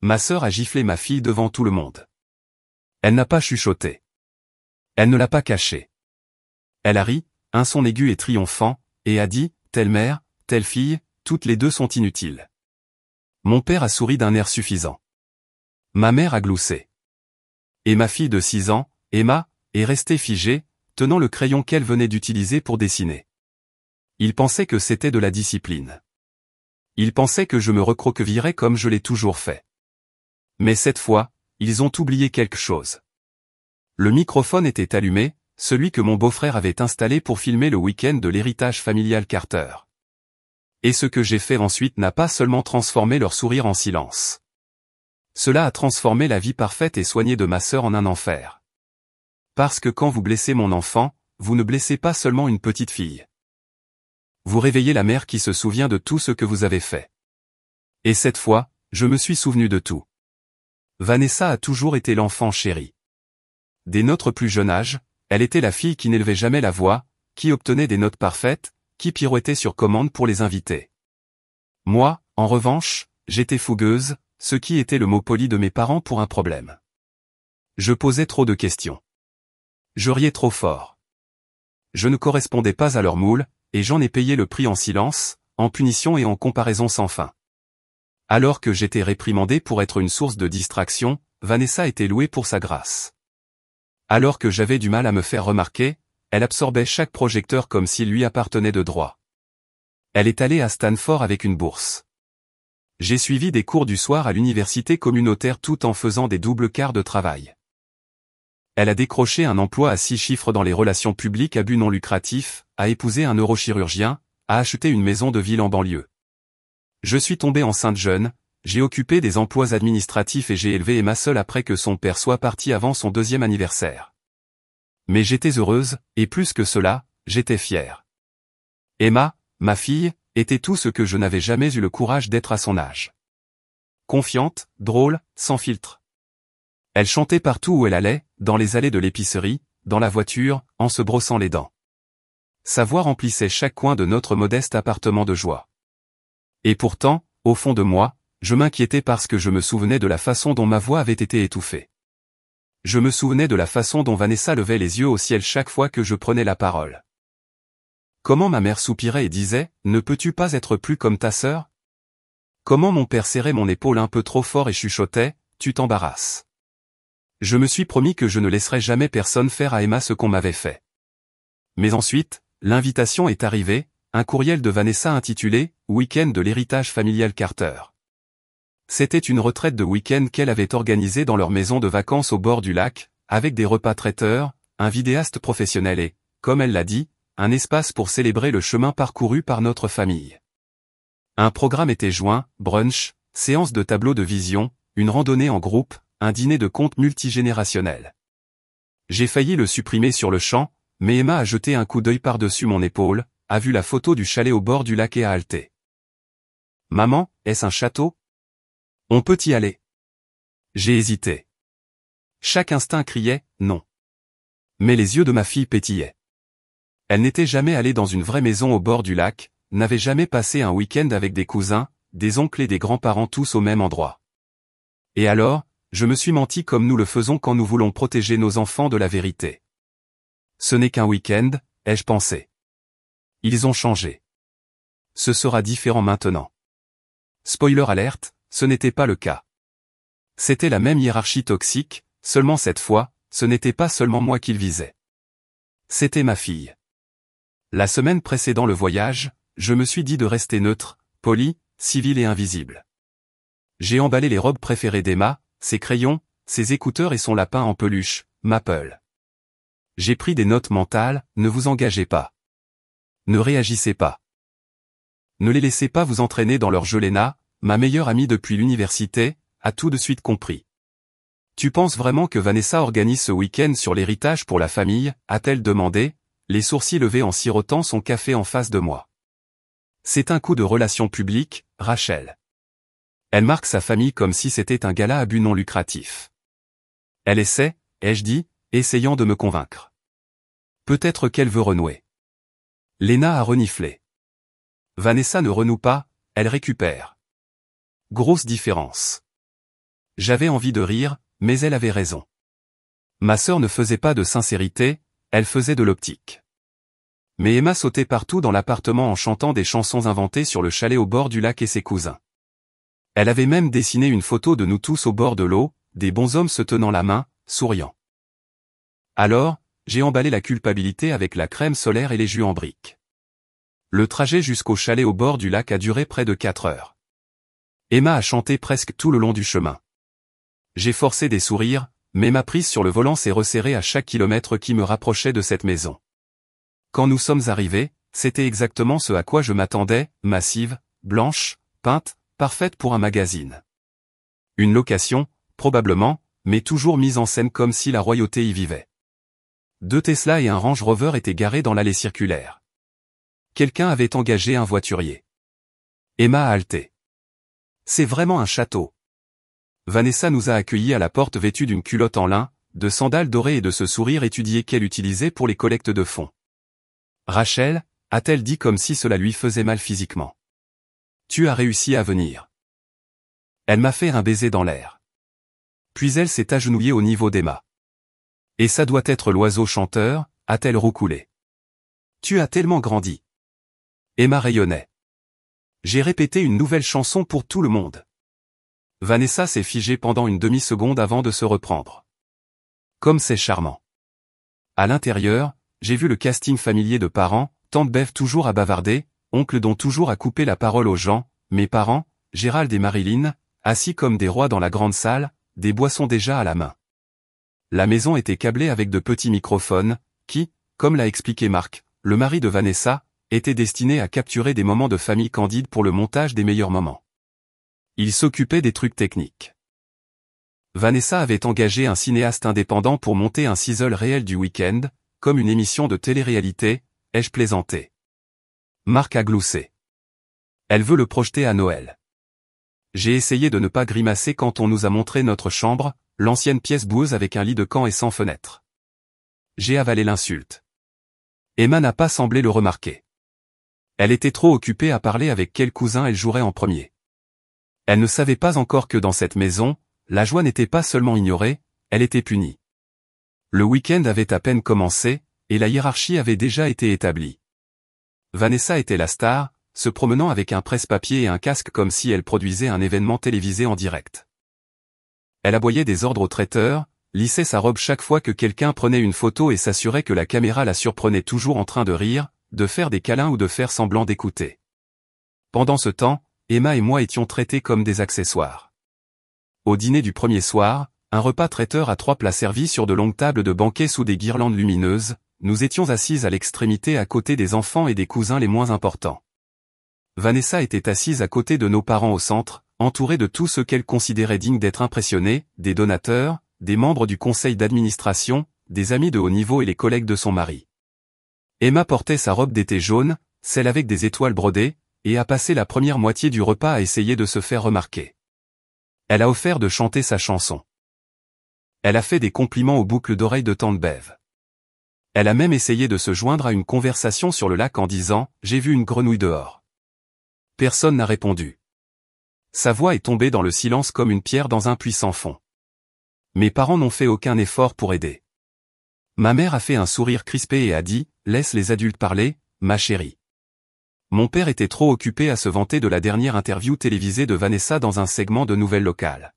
Ma sœur a giflé ma fille devant tout le monde. Elle n'a pas chuchoté. Elle ne l'a pas caché. Elle a ri, un son aigu et triomphant, et a dit, telle mère, telle fille, toutes les deux sont inutiles. Mon père a souri d'un air suffisant. Ma mère a gloussé. Et ma fille de 6 ans, Emma, est restée figée, tenant le crayon qu'elle venait d'utiliser pour dessiner. Il pensait que c'était de la discipline. Il pensait que je me recroquevillerais comme je l'ai toujours fait. Mais cette fois, ils ont oublié quelque chose. Le microphone était allumé, celui que mon beau-frère avait installé pour filmer le week-end de l'héritage familial Carter. Et ce que j'ai fait ensuite n'a pas seulement transformé leur sourire en silence. Cela a transformé la vie parfaite et soignée de ma sœur en un enfer. Parce que quand vous blessez mon enfant, vous ne blessez pas seulement une petite fille. Vous réveillez la mère qui se souvient de tout ce que vous avez fait. Et cette fois, je me suis souvenu de tout. Vanessa a toujours été l'enfant chéri. Dès notre plus jeune âge, elle était la fille qui n'élevait jamais la voix, qui obtenait des notes parfaites, qui pirouettait sur commande pour les invités. Moi, en revanche, j'étais fougueuse, ce qui était le mot poli de mes parents pour un problème. Je posais trop de questions. Je riais trop fort. Je ne correspondais pas à leur moule, et j'en ai payé le prix en silence, en punition et en comparaison sans fin. Alors que j'étais réprimandé pour être une source de distraction, Vanessa était louée pour sa grâce. Alors que j'avais du mal à me faire remarquer, elle absorbait chaque projecteur comme s'il lui appartenait de droit. Elle est allée à Stanford avec une bourse. J'ai suivi des cours du soir à l'université communautaire tout en faisant des doubles quarts de travail. Elle a décroché un emploi à 6 chiffres dans les relations publiques à but non lucratif, a épousé un neurochirurgien, a acheté une maison de ville en banlieue. Je suis tombée enceinte jeune, j'ai occupé des emplois administratifs et j'ai élevé Emma seule après que son père soit parti avant son 2e anniversaire. Mais j'étais heureuse, et plus que cela, j'étais fière. Emma, ma fille, était tout ce que je n'avais jamais eu le courage d'être à son âge. Confiante, drôle, sans filtre. Elle chantait partout où elle allait, dans les allées de l'épicerie, dans la voiture, en se brossant les dents. Sa voix remplissait chaque coin de notre modeste appartement de joie. Et pourtant, au fond de moi, je m'inquiétais parce que je me souvenais de la façon dont ma voix avait été étouffée. Je me souvenais de la façon dont Vanessa levait les yeux au ciel chaque fois que je prenais la parole. Comment ma mère soupirait et disait, « Ne peux-tu pas être plus comme ta sœur ?» Comment mon père serrait mon épaule un peu trop fort et chuchotait, « Tu t'embarrasses. » Je me suis promis que je ne laisserais jamais personne faire à Emma ce qu'on m'avait fait. Mais ensuite, l'invitation est arrivée, un courriel de Vanessa intitulé « Week-end de l'héritage familial Carter ». C'était une retraite de week-end qu'elle avait organisée dans leur maison de vacances au bord du lac, avec des repas traiteurs, un vidéaste professionnel et, comme elle l'a dit, un espace pour célébrer le chemin parcouru par notre famille. Un programme était joint, brunch, séance de tableau de vision, une randonnée en groupe, un dîner de contes multigénérationnel. J'ai failli le supprimer sur le champ, mais Emma a jeté un coup d'œil par-dessus mon épaule, a vu la photo du chalet au bord du lac et a halté. « Maman, est-ce un château ? On peut y aller. » J'ai hésité. Chaque instinct criait « non ». Mais les yeux de ma fille pétillaient. Elle n'était jamais allée dans une vraie maison au bord du lac, n'avait jamais passé un week-end avec des cousins, des oncles et des grands-parents tous au même endroit. Et alors, je me suis menti comme nous le faisons quand nous voulons protéger nos enfants de la vérité. Ce n'est qu'un week-end, ai-je pensé. Ils ont changé. Ce sera différent maintenant. Spoiler alerte, ce n'était pas le cas. C'était la même hiérarchie toxique, seulement cette fois, ce n'était pas seulement moi qu'il visait. C'était ma fille. La semaine précédant le voyage, je me suis dit de rester neutre, poli, civil et invisible. J'ai emballé les robes préférées d'Emma, ses crayons, ses écouteurs et son lapin en peluche, Maple. J'ai pris des notes mentales, ne vous engagez pas. Ne réagissez pas. Ne les laissez pas vous entraîner dans leur jeu. Lena, ma meilleure amie depuis l'université, a tout de suite compris. Tu penses vraiment que Vanessa organise ce week-end sur l'héritage pour la famille, a-t-elle demandé, les sourcils levés en sirotant son café en face de moi. C'est un coup de relation publique, Rachel. Elle marque sa famille comme si c'était un gala à but non lucratif. Elle essaie, ai-je dit, essayant de me convaincre. Peut-être qu'elle veut renouer. Lena a reniflé. Vanessa ne renoue pas, elle récupère. Grosse différence. J'avais envie de rire, mais elle avait raison. Ma sœur ne faisait pas de sincérité, elle faisait de l'optique. Mais Emma sautait partout dans l'appartement en chantant des chansons inventées sur le chalet au bord du lac et ses cousins. Elle avait même dessiné une photo de nous tous au bord de l'eau, des bonshommes se tenant la main, souriant. Alors, j'ai emballé la culpabilité avec la crème solaire et les jus en briques. Le trajet jusqu'au chalet au bord du lac a duré près de 4 heures. Emma a chanté presque tout le long du chemin. J'ai forcé des sourires, mais ma prise sur le volant s'est resserrée à chaque kilomètre qui me rapprochait de cette maison. Quand nous sommes arrivés, c'était exactement ce à quoi je m'attendais, massive, blanche, peinte, parfaite pour un magazine. Une location, probablement, mais toujours mise en scène comme si la royauté y vivait. 2 Tesla et un Range Rover étaient garés dans l'allée circulaire. Quelqu'un avait engagé un voiturier. Emma a halté. C'est vraiment un château. Vanessa nous a accueillis à la porte vêtue d'une culotte en lin, de sandales dorées et de ce sourire étudié qu'elle utilisait pour les collectes de fonds. Rachel, a-t-elle dit comme si cela lui faisait mal physiquement. Tu as réussi à venir. Elle m'a fait un baiser dans l'air. Puis elle s'est agenouillée au niveau d'Emma. Et ça doit être l'oiseau chanteur, a-t-elle roucoulé. Tu as tellement grandi. Emma rayonnait. J'ai répété une nouvelle chanson pour tout le monde. Vanessa s'est figée pendant une demi-seconde avant de se reprendre. Comme c'est charmant. À l'intérieur, j'ai vu le casting familier de parents, tante Bev toujours à bavarder, oncle Don toujours à couper la parole aux gens, mes parents, Gérald et Marilyn, assis comme des rois dans la grande salle, des boissons déjà à la main. La maison était câblée avec de petits microphones, qui, comme l'a expliqué Marc, le mari de Vanessa, étaient destinés à capturer des moments de famille candide pour le montage des meilleurs moments. Il s'occupait des trucs techniques. Vanessa avait engagé un cinéaste indépendant pour monter un sizzle réel du week-end, comme une émission de télé-réalité, ai-je plaisanté. Marc a gloussé. Elle veut le projeter à Noël. J'ai essayé de ne pas grimacer quand on nous a montré notre chambre, l'ancienne pièce boueuse avec un lit de camp et sans fenêtre. J'ai avalé l'insulte. Emma n'a pas semblé le remarquer. Elle était trop occupée à parler avec quel cousin elle jouerait en premier. Elle ne savait pas encore que dans cette maison, la joie n'était pas seulement ignorée, elle était punie. Le week-end avait à peine commencé, et la hiérarchie avait déjà été établie. Vanessa était la star, se promenant avec un presse-papier et un casque comme si elle produisait un événement télévisé en direct. Elle aboyait des ordres au traiteur, lissait sa robe chaque fois que quelqu'un prenait une photo et s'assurait que la caméra la surprenait toujours en train de rire, de faire des câlins ou de faire semblant d'écouter. Pendant ce temps, Emma et moi étions traités comme des accessoires. Au dîner du premier soir, un repas traiteur à 3 plats servis sur de longues tables de banquet sous des guirlandes lumineuses, nous étions assises à l'extrémité à côté des enfants et des cousins les moins importants. Vanessa était assise à côté de nos parents au centre, entourée de tous ceux qu'elle considérait dignes d'être impressionnés, des donateurs, des membres du conseil d'administration, des amis de haut niveau et les collègues de son mari. Emma portait sa robe d'été jaune, celle avec des étoiles brodées, et a passé la première moitié du repas à essayer de se faire remarquer. Elle a offert de chanter sa chanson. Elle a fait des compliments aux boucles d'oreilles de tante Bev. Elle a même essayé de se joindre à une conversation sur le lac en disant « J'ai vu une grenouille dehors ». Personne n'a répondu. Sa voix est tombée dans le silence comme une pierre dans un puits sans fond. Mes parents n'ont fait aucun effort pour aider. Ma mère a fait un sourire crispé et a dit « Laisse les adultes parler, ma chérie ». Mon père était trop occupé à se vanter de la dernière interview télévisée de Vanessa dans un segment de nouvelles locales.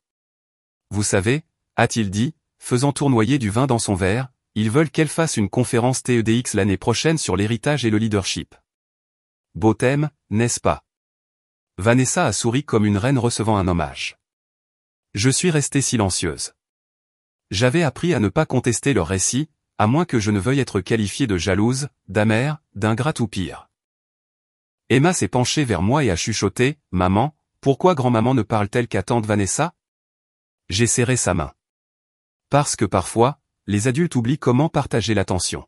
Vous savez, a-t-il dit, faisant tournoyer du vin dans son verre, ils veulent qu'elle fasse une conférence TEDx l'année prochaine sur l'héritage et le leadership. Beau thème, n'est-ce pas? Vanessa a souri comme une reine recevant un hommage. Je suis restée silencieuse. J'avais appris à ne pas contester leur récit, à moins que je ne veuille être qualifiée de jalouse, d'amère, d'ingrate ou pire. Emma s'est penchée vers moi et a chuchoté, « Maman, pourquoi grand-maman ne parle-t-elle qu'à tante Vanessa ?» J'ai serré sa main. Parce que parfois, les adultes oublient comment partager l'attention.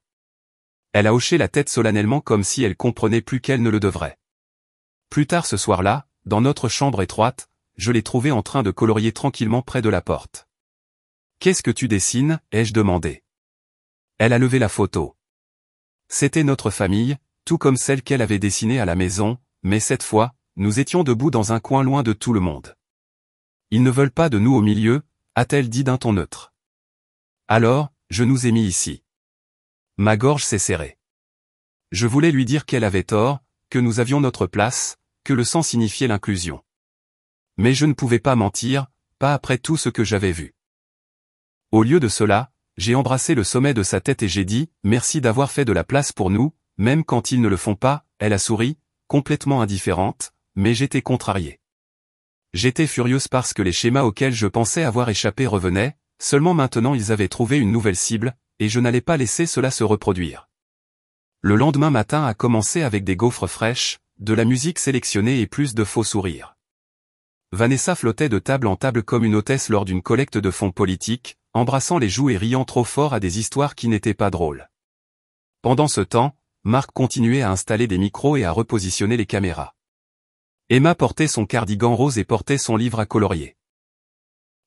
Elle a hoché la tête solennellement comme si elle comprenait plus qu'elle ne le devrait. Plus tard ce soir-là, dans notre chambre étroite, je l'ai trouvée en train de colorier tranquillement près de la porte. « Qu'est-ce que tu dessines ?» ai-je demandé. Elle a levé la photo. C'était notre famille, tout comme celle qu'elle avait dessinée à la maison, mais cette fois, nous étions debout dans un coin loin de tout le monde. Ils ne veulent pas de nous au milieu, a-t-elle dit d'un ton neutre. Alors, je nous ai mis ici. Ma gorge s'est serrée. Je voulais lui dire qu'elle avait tort, que nous avions notre place, que le sang signifiait l'inclusion. Mais je ne pouvais pas mentir, pas après tout ce que j'avais vu. Au lieu de cela, j'ai embrassé le sommet de sa tête et j'ai dit « Merci d'avoir fait de la place pour nous, même quand ils ne le font pas », elle a souri, complètement indifférente, mais j'étais contrarié. J'étais furieuse parce que les schémas auxquels je pensais avoir échappé revenaient, seulement maintenant ils avaient trouvé une nouvelle cible, et je n'allais pas laisser cela se reproduire. Le lendemain matin a commencé avec des gaufres fraîches, de la musique sélectionnée et plus de faux sourires. Vanessa flottait de table en table comme une hôtesse lors d'une collecte de fonds politiques, embrassant les joues et riant trop fort à des histoires qui n'étaient pas drôles. Pendant ce temps, Marc continuait à installer des micros et à repositionner les caméras. Emma portait son cardigan rose et portait son livre à colorier.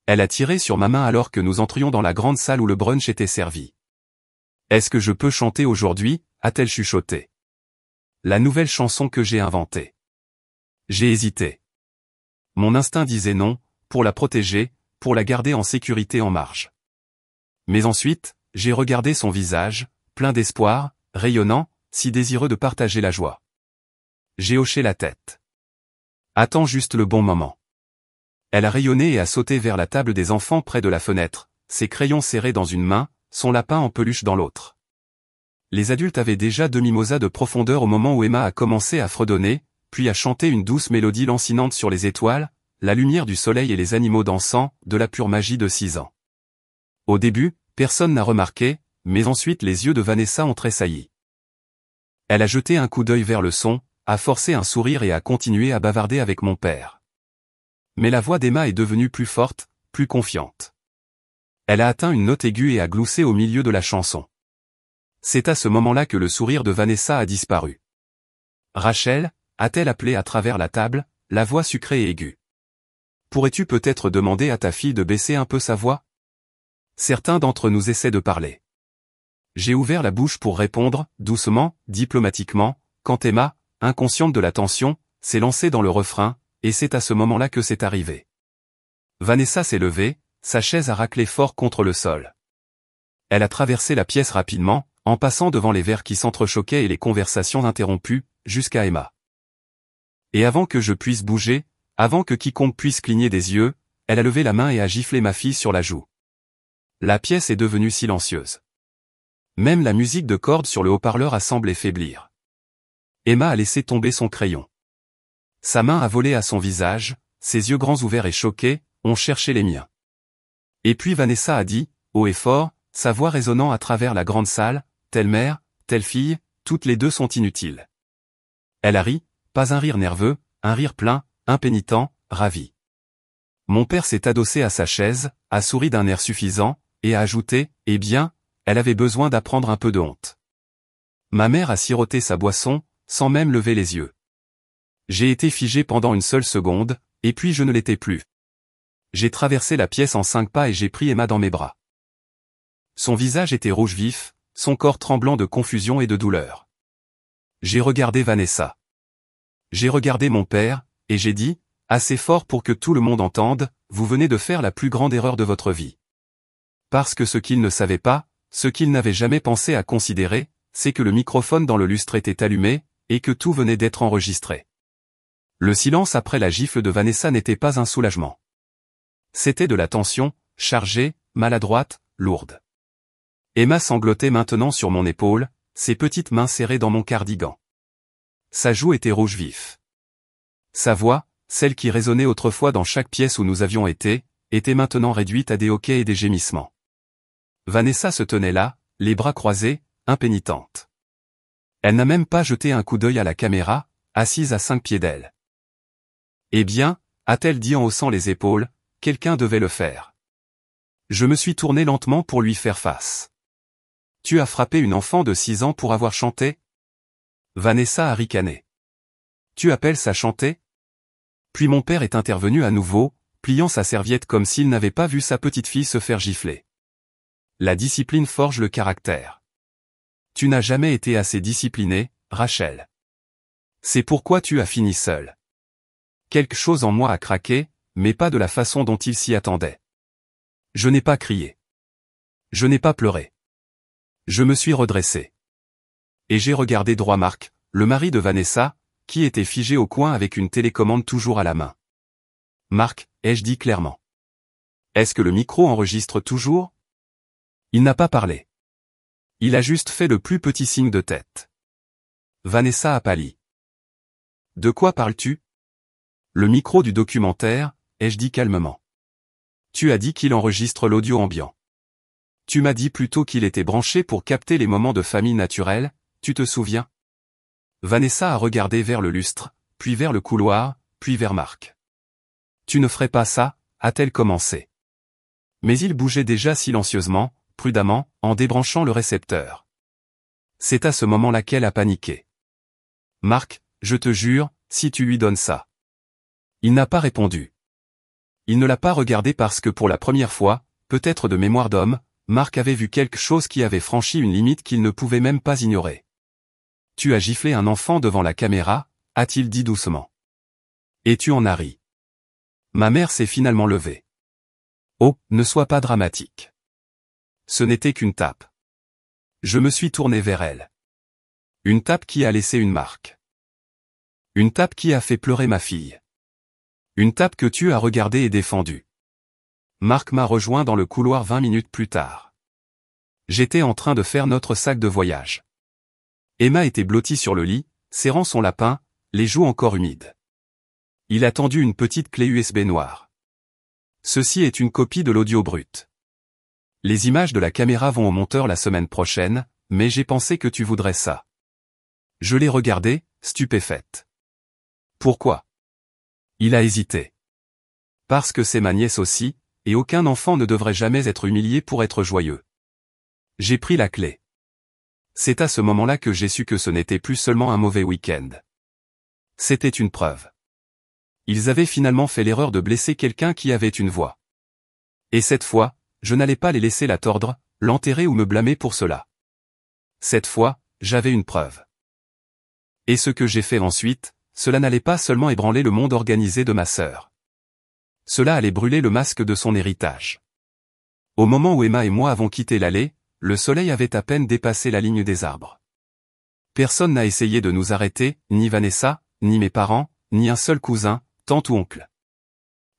Elle a tiré sur ma main alors que nous entrions dans la grande salle où le brunch était servi. « Est-ce que je peux chanter aujourd'hui ?» a-t-elle chuchoté. La nouvelle chanson que j'ai inventée. J'ai hésité. Mon instinct disait non, pour la protéger, pour la garder en sécurité en marge. Mais ensuite, j'ai regardé son visage, plein d'espoir, rayonnant, si désireux de partager la joie. J'ai hoché la tête. Attends juste le bon moment. Elle a rayonné et a sauté vers la table des enfants près de la fenêtre, ses crayons serrés dans une main, son lapin en peluche dans l'autre. Les adultes avaient déjà 2 mimosas de profondeur au moment où Emma a commencé à fredonner, puis à chanter une douce mélodie lancinante sur les étoiles, la lumière du soleil et les animaux dansant, de la pure magie de 6 ans. Au début, personne n'a remarqué, mais ensuite les yeux de Vanessa ont tressailli. Elle a jeté un coup d'œil vers le son, a forcé un sourire et a continué à bavarder avec mon père. Mais la voix d'Emma est devenue plus forte, plus confiante. Elle a atteint une note aiguë et a gloussé au milieu de la chanson. C'est à ce moment-là que le sourire de Vanessa a disparu. « Rachel » a-t-elle appelé à travers la table, la voix sucrée et aiguë. « Pourrais-tu peut-être demander à ta fille de baisser un peu sa voix ?» Certains d'entre nous essaient de parler. J'ai ouvert la bouche pour répondre, doucement, diplomatiquement, quand Emma, inconsciente de la tension, s'est lancée dans le refrain, et c'est à ce moment-là que c'est arrivé. Vanessa s'est levée, sa chaise a raclé fort contre le sol. Elle a traversé la pièce rapidement, en passant devant les verres qui s'entrechoquaient et les conversations interrompues, jusqu'à Emma. Et avant que je puisse bouger, avant que quiconque puisse cligner des yeux, elle a levé la main et a giflé ma fille sur la joue. La pièce est devenue silencieuse. Même la musique de cordes sur le haut-parleur a semblé faiblir. Emma a laissé tomber son crayon. Sa main a volé à son visage, ses yeux grands ouverts et choqués, ont cherché les miens. Et puis Vanessa a dit, haut et fort, sa voix résonnant à travers la grande salle, « Telle mère, telle fille, toutes les deux sont inutiles. » Elle a ri, pas un rire nerveux, un rire plein, impénitent, ravi. Mon père s'est adossé à sa chaise, a souri d'un air suffisant, et a ajouté, « Eh bien, elle avait besoin d'apprendre un peu de honte. » Ma mère a siroté sa boisson, sans même lever les yeux. J'ai été figé pendant une seule seconde, et puis je ne l'étais plus. J'ai traversé la pièce en 5 pas et j'ai pris Emma dans mes bras. Son visage était rouge vif, son corps tremblant de confusion et de douleur. J'ai regardé Vanessa. J'ai regardé mon père, et j'ai dit, assez fort pour que tout le monde entende, vous venez de faire la plus grande erreur de votre vie. Parce que ce qu'il ne savait pas, ce qu'il n'avait jamais pensé à considérer, c'est que le microphone dans le lustre était allumé, et que tout venait d'être enregistré. Le silence après la gifle de Vanessa n'était pas un soulagement. C'était de la tension, chargée, maladroite, lourde. Emma sanglotait maintenant sur mon épaule, ses petites mains serrées dans mon cardigan. Sa joue était rouge vif. Sa voix, celle qui résonnait autrefois dans chaque pièce où nous avions été, était maintenant réduite à des hoquets et des gémissements. Vanessa se tenait là, les bras croisés, impénitente. Elle n'a même pas jeté un coup d'œil à la caméra, assise à 5 pieds d'elle. Eh bien, a-t-elle dit en haussant les épaules, quelqu'un devait le faire. Je me suis tourné lentement pour lui faire face. Tu as frappé une enfant de 6 ans pour avoir chanté? Vanessa a ricané. Tu appelles ça chanter? Puis mon père est intervenu à nouveau, pliant sa serviette comme s'il n'avait pas vu sa petite fille se faire gifler. La discipline forge le caractère. Tu n'as jamais été assez disciplinée, Rachel. C'est pourquoi tu as fini seule. Quelque chose en moi a craqué, mais pas de la façon dont il s'y attendait. Je n'ai pas crié. Je n'ai pas pleuré. Je me suis redressé. Et j'ai regardé droit Marc, le mari de Vanessa, qui était figé au coin avec une télécommande toujours à la main. Marc, ai-je dit clairement. Est-ce que le micro enregistre toujours? Il n'a pas parlé. Il a juste fait le plus petit signe de tête. Vanessa a pâli. De quoi parles-tu? Le micro du documentaire, ai-je dit calmement. Tu as dit qu'il enregistre l'audio ambiant. Tu m'as dit plutôt qu'il était branché pour capter les moments de famille naturelle, tu te souviens? Vanessa a regardé vers le lustre, puis vers le couloir, puis vers Marc. Tu ne ferais pas ça, a-t-elle commencé. Mais il bougeait déjà silencieusement, prudemment, en débranchant le récepteur. C'est à ce moment-là qu'elle a paniqué. Marc, je te jure, si tu lui donnes ça. Il n'a pas répondu. Il ne l'a pas regardé parce que pour la première fois, peut-être de mémoire d'homme, Marc avait vu quelque chose qui avait franchi une limite qu'il ne pouvait même pas ignorer. Tu as giflé un enfant devant la caméra, a-t-il dit doucement. Et tu en as ri. Ma mère s'est finalement levée. Oh, ne sois pas dramatique. Ce n'était qu'une tape. Je me suis tourné vers elle. Une tape qui a laissé une marque. Une tape qui a fait pleurer ma fille. Une tape que tu as regardée et défendue. Marc m'a rejoint dans le couloir 20 minutes plus tard. J'étais en train de faire notre sac de voyage. Emma était blottie sur le lit, serrant son lapin, les joues encore humides. Il a tendu une petite clé USB noire. Ceci est une copie de l'audio brut. Les images de la caméra vont au monteur la semaine prochaine, mais j'ai pensé que tu voudrais ça. Je l'ai regardé, stupéfaite. Pourquoi? Il a hésité. Parce que c'est ma nièce aussi, et aucun enfant ne devrait jamais être humilié pour être joyeux. J'ai pris la clé. C'est à ce moment-là que j'ai su que ce n'était plus seulement un mauvais week-end. C'était une preuve. Ils avaient finalement fait l'erreur de blesser quelqu'un qui avait une voix. Et cette fois, je n'allais pas les laisser la tordre, l'enterrer ou me blâmer pour cela. Cette fois, j'avais une preuve. Et ce que j'ai fait ensuite, cela n'allait pas seulement ébranler le monde organisé de ma sœur. Cela allait brûler le masque de son héritage. Au moment où Emma et moi avons quitté l'allée, le soleil avait à peine dépassé la ligne des arbres. Personne n'a essayé de nous arrêter, ni Vanessa, ni mes parents, ni un seul cousin, tante ou oncle.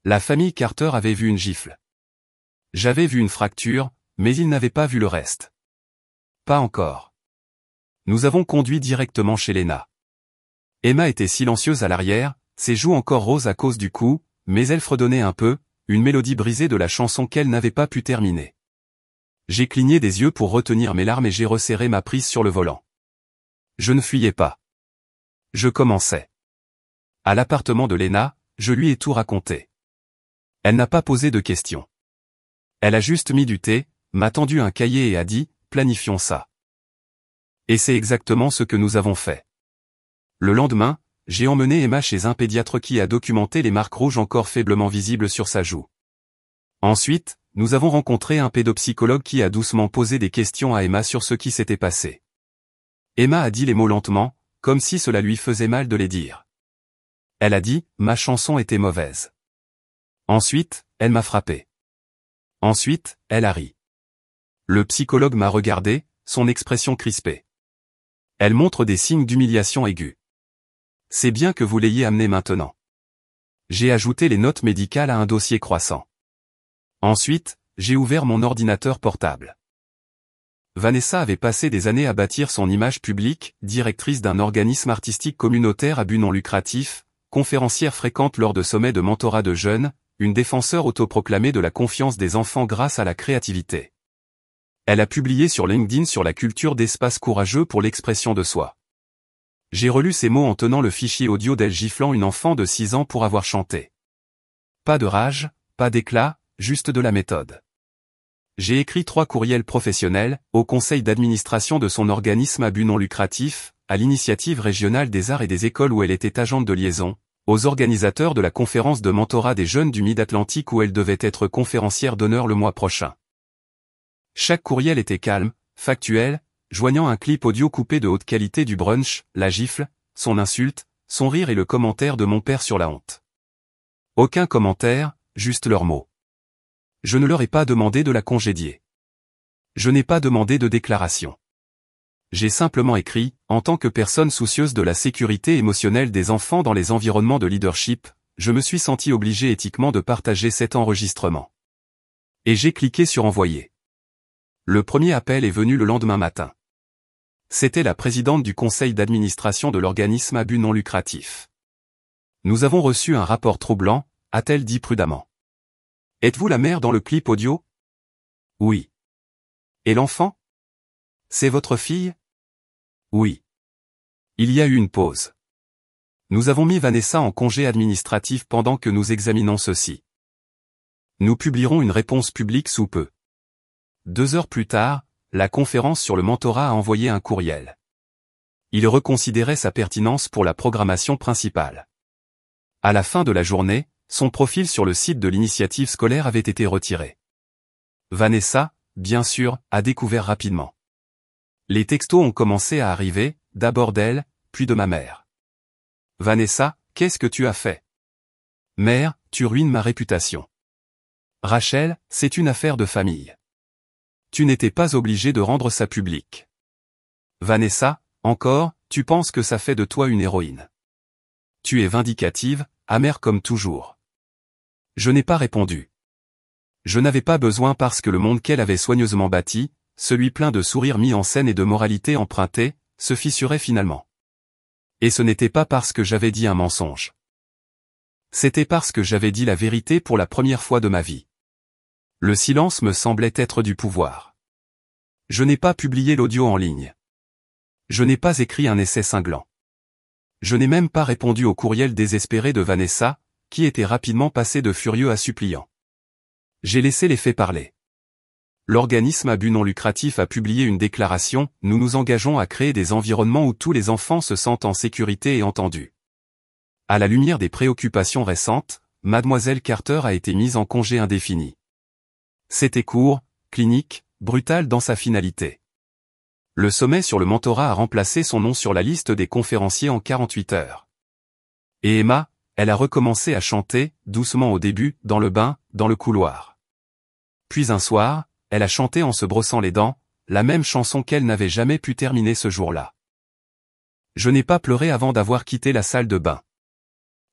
La famille Carter avait vu une gifle. J'avais vu une fracture, mais ils n'avaient pas vu le reste. Pas encore. Nous avons conduit directement chez Lena. Emma était silencieuse à l'arrière, ses joues encore roses à cause du coup, mais elle fredonnait un peu, une mélodie brisée de la chanson qu'elle n'avait pas pu terminer. J'ai cligné des yeux pour retenir mes larmes et j'ai resserré ma prise sur le volant. Je ne fuyais pas. Je commençais. À l'appartement de Lena, je lui ai tout raconté. Elle n'a pas posé de questions. Elle a juste mis du thé, m'a tendu un cahier et a dit, planifions ça. Et c'est exactement ce que nous avons fait. Le lendemain, j'ai emmené Emma chez un pédiatre qui a documenté les marques rouges encore faiblement visibles sur sa joue. Ensuite, nous avons rencontré un pédopsychologue qui a doucement posé des questions à Emma sur ce qui s'était passé. Emma a dit les mots lentement, comme si cela lui faisait mal de les dire. Elle a dit, ma chanson était mauvaise. Ensuite, elle m'a frappé. Ensuite, elle a ri. Le psychologue m'a regardé, son expression crispée. Elle montre des signes d'humiliation aiguë. C'est bien que vous l'ayez amené maintenant. J'ai ajouté les notes médicales à un dossier croissant. Ensuite, j'ai ouvert mon ordinateur portable. Vanessa avait passé des années à bâtir son image publique, directrice d'un organisme artistique communautaire à but non lucratif, conférencière fréquente lors de sommets de mentorat de jeunes, une défenseur autoproclamée de la confiance des enfants grâce à la créativité. Elle a publié sur LinkedIn sur la culture d'espace courageux pour l'expression de soi. J'ai relu ces mots en tenant le fichier audio d'elle giflant une enfant de 6 ans pour avoir chanté. Pas de rage, pas d'éclat, juste de la méthode. J'ai écrit 3 courriels professionnels, au conseil d'administration de son organisme à but non lucratif, à l'initiative régionale des arts et des écoles où elle était agente de liaison, aux organisateurs de la conférence de mentorat des jeunes du Mid-Atlantique où elle devait être conférencière d'honneur le mois prochain. Chaque courriel était calme, factuel, joignant un clip audio coupé de haute qualité du brunch, la gifle, son insulte, son rire et le commentaire de mon père sur la honte. Aucun commentaire, juste leurs mots. Je ne leur ai pas demandé de la congédier. Je n'ai pas demandé de déclaration. J'ai simplement écrit, en tant que personne soucieuse de la sécurité émotionnelle des enfants dans les environnements de leadership, je me suis senti obligé éthiquement de partager cet enregistrement. Et j'ai cliqué sur envoyer. Le premier appel est venu le lendemain matin. C'était la présidente du conseil d'administration de l'organisme à but non lucratif. Nous avons reçu un rapport troublant, a-t-elle dit prudemment. Êtes-vous la mère dans le clip audio? Oui. Et l'enfant? C'est votre fille? Oui. Il y a eu une pause. Nous avons mis Vanessa en congé administratif pendant que nous examinons ceci. Nous publierons une réponse publique sous peu. 2 heures plus tard, la conférence sur le mentorat a envoyé un courriel. Il reconsidérait sa pertinence pour la programmation principale. À la fin de la journée, son profil sur le site de l'initiative scolaire avait été retiré. Vanessa, bien sûr, a découvert rapidement. Les textos ont commencé à arriver, d'abord d'elle, puis de ma mère. Vanessa, qu'est-ce que tu as fait? Mère, tu ruines ma réputation. Rachel, c'est une affaire de famille. Tu n'étais pas obligée de rendre ça public. Vanessa, encore, tu penses que ça fait de toi une héroïne. Tu es vindicative, amère comme toujours. Je n'ai pas répondu. Je n'avais pas besoin parce que le monde qu'elle avait soigneusement bâti, celui plein de sourires mis en scène et de moralité empruntée, se fissurait finalement. Et ce n'était pas parce que j'avais dit un mensonge. C'était parce que j'avais dit la vérité pour la première fois de ma vie. Le silence me semblait être du pouvoir. Je n'ai pas publié l'audio en ligne. Je n'ai pas écrit un essai cinglant. Je n'ai même pas répondu au courriel désespéré de Vanessa, qui était rapidement passé de furieux à suppliant. J'ai laissé les faits parler. L'organisme à but non lucratif a publié une déclaration, nous nous engageons à créer des environnements où tous les enfants se sentent en sécurité et entendus. À la lumière des préoccupations récentes, Mademoiselle Carter a été mise en congé indéfini. C'était court, clinique, brutal dans sa finalité. Le sommet sur le mentorat a remplacé son nom sur la liste des conférenciers en 48 heures. Et Emma, elle a recommencé à chanter, doucement au début, dans le bain, dans le couloir. Puis un soir, elle a chanté en se brossant les dents, la même chanson qu'elle n'avait jamais pu terminer ce jour-là. Je n'ai pas pleuré avant d'avoir quitté la salle de bain.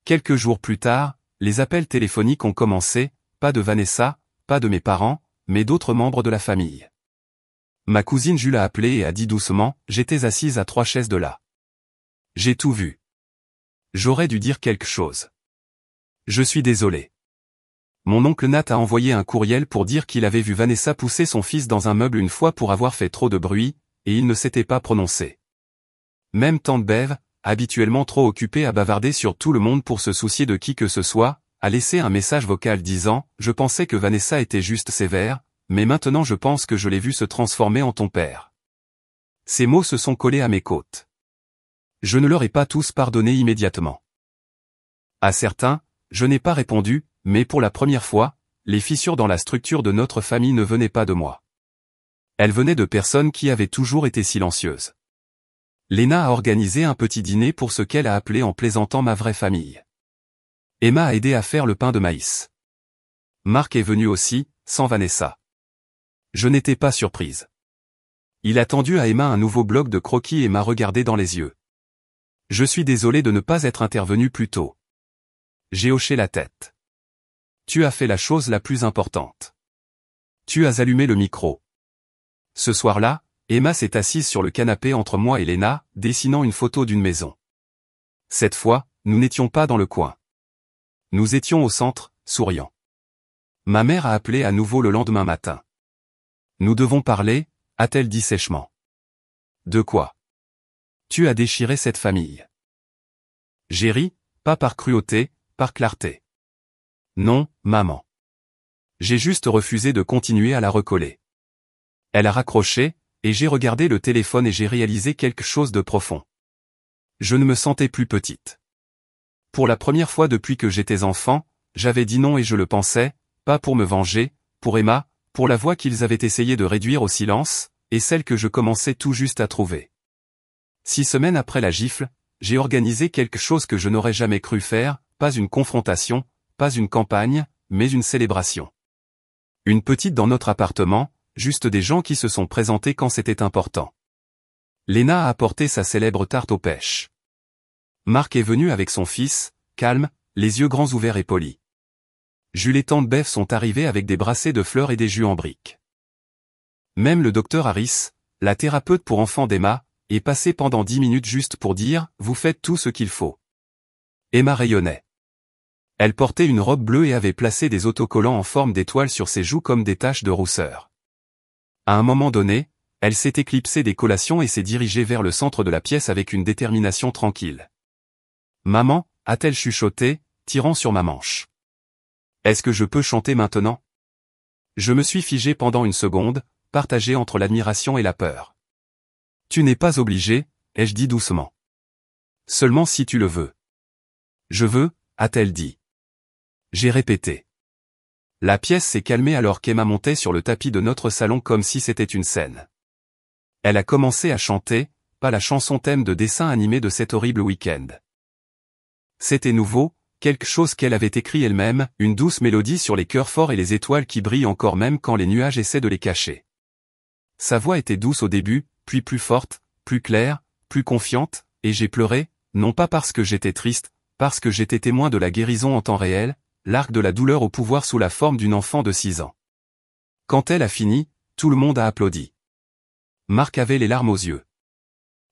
Quelques jours plus tard, les appels téléphoniques ont commencé, pas de Vanessa, pas de mes parents, mais d'autres membres de la famille. Ma cousine Jules a appelé et a dit doucement, j'étais assise à 3 chaises de là. J'ai tout vu. J'aurais dû dire quelque chose. Je suis désolé. Mon oncle Nat a envoyé un courriel pour dire qu'il avait vu Vanessa pousser son fils dans un meuble une fois pour avoir fait trop de bruit, et il ne s'était pas prononcé. Même tante Bev, habituellement trop occupée à bavarder sur tout le monde pour se soucier de qui que ce soit, a laissé un message vocal disant « Je pensais que Vanessa était juste sévère, mais maintenant je pense que je l'ai vue se transformer en ton père. » Ces mots se sont collés à mes côtes. Je ne leur ai pas tous pardonné immédiatement. À certains, je n'ai pas répondu, mais pour la première fois, les fissures dans la structure de notre famille ne venaient pas de moi. Elles venaient de personnes qui avaient toujours été silencieuses. Léna a organisé un petit dîner pour ce qu'elle a appelé en plaisantant ma vraie famille. Emma a aidé à faire le pain de maïs. Marc est venu aussi, sans Vanessa. Je n'étais pas surprise. Il a tendu à Emma un nouveau bloc de croquis et m'a regardé dans les yeux. Je suis désolé de ne pas être intervenu plus tôt. J'ai hoché la tête. Tu as fait la chose la plus importante. Tu as allumé le micro. Ce soir-là, Emma s'est assise sur le canapé entre moi et Léna, dessinant une photo d'une maison. Cette fois, nous n'étions pas dans le coin. Nous étions au centre, souriant. Ma mère a appelé à nouveau le lendemain matin. Nous devons parler, a-t-elle dit sèchement. De quoi? Tu as déchiré cette famille. J'ai ri, pas par cruauté, par clarté. Non, maman. J'ai juste refusé de continuer à la recoller. Elle a raccroché, et j'ai regardé le téléphone et j'ai réalisé quelque chose de profond. Je ne me sentais plus petite. Pour la première fois depuis que j'étais enfant, j'avais dit non et je le pensais, pas pour me venger, pour Emma, pour la voix qu'ils avaient essayé de réduire au silence, et celle que je commençais tout juste à trouver. 6 semaines après la gifle, j'ai organisé quelque chose que je n'aurais jamais cru faire, pas une confrontation, pas une campagne, mais une célébration. Une petite dans notre appartement, juste des gens qui se sont présentés quand c'était important. Léna a apporté sa célèbre tarte aux pêches. Marc est venu avec son fils, calme, les yeux grands ouverts et polis. Jules et tante Bev sont arrivés avec des brassées de fleurs et des jus en briques. Même le docteur Harris, la thérapeute pour enfants d'Emma, est passé pendant 10 minutes juste pour dire « Vous faites tout ce qu'il faut ». Emma rayonnait. Elle portait une robe bleue et avait placé des autocollants en forme d'étoile sur ses joues comme des taches de rousseur. À un moment donné, elle s'est éclipsée des collations et s'est dirigée vers le centre de la pièce avec une détermination tranquille. « Maman » a-t-elle chuchoté, tirant sur ma manche. « Est-ce que je peux chanter maintenant ?» Je me suis figé pendant une seconde, partagé entre l'admiration et la peur. « Tu n'es pas obligé, ai-je dit doucement. Seulement si tu le veux. »« Je veux » a-t-elle dit. J'ai répété. La pièce s'est calmée alors qu'Emma montait sur le tapis de notre salon comme si c'était une scène. Elle a commencé à chanter, pas la chanson thème de dessin animé de cet horrible week-end. C'était nouveau, quelque chose qu'elle avait écrit elle-même, une douce mélodie sur les cœurs forts et les étoiles qui brillent encore même quand les nuages essaient de les cacher. Sa voix était douce au début, puis plus forte, plus claire, plus confiante, et j'ai pleuré, non pas parce que j'étais triste, parce que j'étais témoin de la guérison en temps réel, l'arc de la douleur au pouvoir sous la forme d'une enfant de 6 ans. Quand elle a fini, tout le monde a applaudi. Marc avait les larmes aux yeux.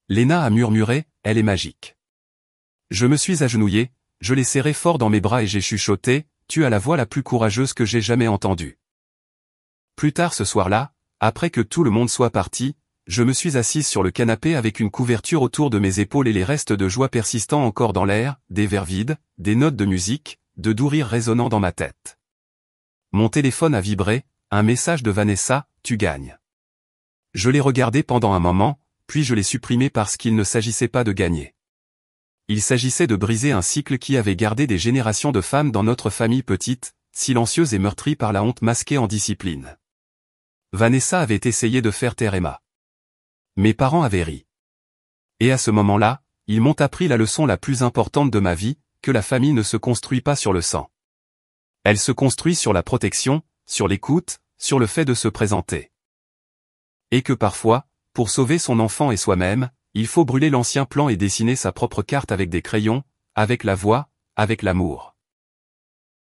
Léna a murmuré, elle est magique. Je me suis agenouillé, je l'ai serré fort dans mes bras et j'ai chuchoté, tu as la voix la plus courageuse que j'ai jamais entendue. Plus tard ce soir-là, après que tout le monde soit parti, je me suis assise sur le canapé avec une couverture autour de mes épaules et les restes de joie persistant encore dans l'air, des verres vides, des notes de musique, de doux rires résonnant dans ma tête. Mon téléphone a vibré, un message de Vanessa, tu gagnes. Je l'ai regardé pendant un moment, puis je l'ai supprimé parce qu'il ne s'agissait pas de gagner. Il s'agissait de briser un cycle qui avait gardé des générations de femmes dans notre famille petite, silencieuse et meurtrie par la honte masquée en discipline. Vanessa avait essayé de faire taire Emma. Mes parents avaient ri. Et à ce moment-là, ils m'ont appris la leçon la plus importante de ma vie, que la famille ne se construit pas sur le sang. Elle se construit sur la protection, sur l'écoute, sur le fait de se présenter. Et que parfois, pour sauver son enfant et soi-même, il faut brûler l'ancien plan et dessiner sa propre carte avec des crayons, avec la voix, avec l'amour.